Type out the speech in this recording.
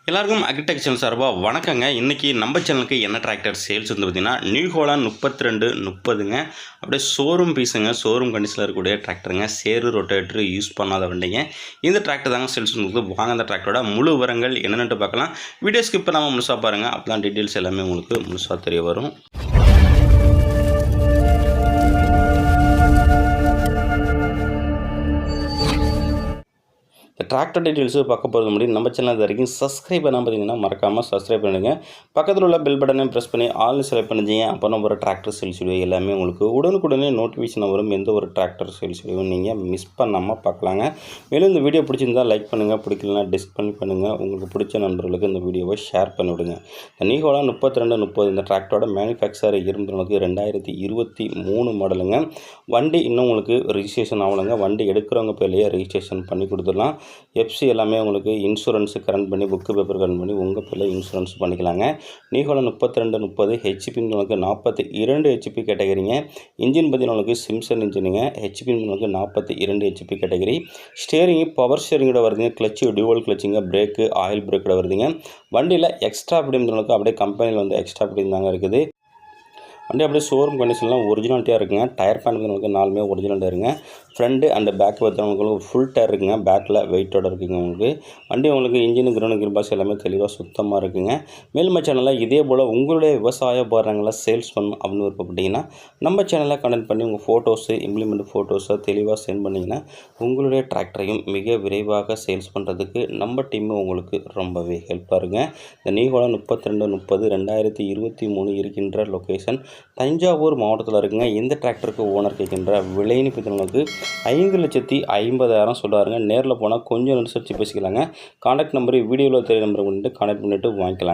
எல்லாருக்கும் அக்ரிடெக்சர் சார்பாக வணக்கங்க. இன்றைக்கி நம்ம சேனலுக்கு என்ன டிராக்டர் சேல்ஸ் வந்து பார்த்திங்கன்னா நியூ ஹோலாண்ட் 3230ங்க. அப்படியே ஷோரூம் பீஸுங்க, ஷோரூம் கண்டிஷனில் இருக்கக்கூடிய டிராக்டருங்க. சேரு ரொட்டேட்டர் யூஸ் பண்ணாத வண்டிங்க. இந்த டிராக்டர் தாங்க சேல்ஸ் வந்து வாங்க. அந்த டிராக்டரோட முழு விவரங்கள் என்னென்னு பார்க்கலாம். வீடியோ ஸ்கிப் பண்ணாமல் முழுசாக பாருங்கள். அப்போ தான் டீட்டெயில்ஸ் எல்லாமே உங்களுக்கு முழுசாக தெரிய வரும். இந்த டிராக்டர் டீட்டெயில்ஸு பார்க்க போகிறது முடியும். நம்ம சேனல் இது வரைக்கும் சப்ஸ்கிரைப் பண்ணால் பார்த்தீங்கன்னா மறக்காமல் சப்ஸ்கிரைப் பண்ணுங்க. பக்கத்தில் உள்ள பெல் பட்டனை ப்ரெஸ் பண்ணி ஆல்னு செலக்ட் பண்ணிச்சிங்க. அப்போ நம்ம ஒரு டிராக்டர் சேல்ஸ் வீடியோ எல்லாமே உங்களுக்கு உடனுக்குடனே நோட்டிஃபிகேஷன் வரும். எந்த ஒரு டிராக்டர் சேல்ஸ் வீடியோவும் நீங்கள் மிஸ் பண்ணாமல் பார்க்கலாங்க. மேலும் இந்த வீடியோ பிடிச்சிருந்தால் லைக் பண்ணுங்கள், பிடிக்கலனா டிஸ்கனெக்ட் பண்ணுங்கள். உங்களுக்கு பிடிச்ச நண்பர்களுக்கு இந்த வீடியோவை ஷேர் பண்ணிவிடுங்க. இந்த நியூ ஹோலாண்ட் 3230 இந்த டிராக்டரோட மேனுஃபேக்சர் இருந்தவங்களுக்கு 2023 மாடலுங்க. வண்டி இன்னும் உங்களுக்கு ரிஜிஸ்ட்ரேஷன் ஆகலைங்க. வண்டி எடுக்கிறவங்க பேர்லேயே ரிஜிஸ்ட்ரேஷன் பண்ணி கொடுத்துடலாம். எஃப்சி எல்லாமே உங்களுக்கு இன்சூரன்ஸு கரண்ட் பண்ணி புக்கு பேப்பர் கரண்ட் பண்ணி உங்கள் பேரில் இன்சூரன்ஸ் பண்ணிக்கலாங்க. நியூ ஹோலாண்ட் 3230 ஹெச்பி உங்களுக்கு 42 ஹெச்பி கேட்டகரிங்க. இன்ஜின் பார்த்தீங்கன்னா உங்களுக்கு சிம்சன் இன்ஜினுங்க. ஹெச்பி உங்களுக்கு 42 ஹெச்பி கேட்டகரி. ஸ்டேரிங்கு பவர் ஸ்டேரிங்கோட வருதுங்க. கிளச்சு டியூவல் கிளச்சுங்க. பிரேக்கு ஆயில் பிரேக்கோட வருதுங்க. வண்டியில் எக்ஸ்ட்ரா அப்படின்றவங்களுக்கு அப்படியே கம்பெனியில் வந்து எக்ஸ்ட்ரா அப்படின்னு தாங்க இருக்குது. வண்டி அப்படியே ஷோரூம் கண்டிஷன்லாம் ஒரிஜினாலிட்டியாக இருக்குங்க. டயர் பேன் உங்களுக்கு 4மே ஒரிஜினலாக இருக்குங்க. ஃப்ரண்ட்டு அண்ட் பேக் பார்த்தவங்களுக்கு ஃபுல் டயர் இருக்குங்க. பேக்கில் வெயிட்டோட இருக்குங்க. உங்களுக்கு வண்டி உங்களுக்கு இன்ஜின் கிரௌண்ட் கிர்பாஸ் எல்லாமே தெளிவாக சுத்தமாக இருக்குங்க. மேலும் சேனலில் இதே போல் உங்களுடைய விவசாய உபகரணங்களை சேல்ஸ் பண்ணணும் அப்படின்னு விருப்பப்பட்டீங்கன்னா நம்ம சேனலில் கனெக்ட் பண்ணி உங்கள் ஃபோட்டோஸு இம்ப்ளிமெண்ட் ஃபோட்டோஸை தெளிவாக சென்ட் பண்ணிங்கன்னா உங்களுடைய டிராக்டரையும் மிக விரைவாக சேல்ஸ் பண்ணுறதுக்கு நம்ம டீமு உங்களுக்கு ரொம்பவே ஹெல்ப்பாக இருக்குங்க. இந்த நியூ ஹோலாண்ட் 3230 2023 இருக்கின்ற லொக்கேஷன் தஞ்சாவூர் மாவட்டத்தில் இருக்குங்க. இந்த டிராக்டருக்கு ஓனர் கேட்கின்ற விலைன்னு பார்த்தீங்களுக்கு 5,50,000 சொல்கிறாருங்க. நேரில் போனால் கொஞ்சம் அனுசரித்து பேசிக்கலாங்க. கான்டாக்ட் நம்பர் வீடியோவில் தெரிய நம்பர் பண்ணிட்டு கான்டாக்ட் பண்ணிவிட்டு வாங்கிக்கலாங்க.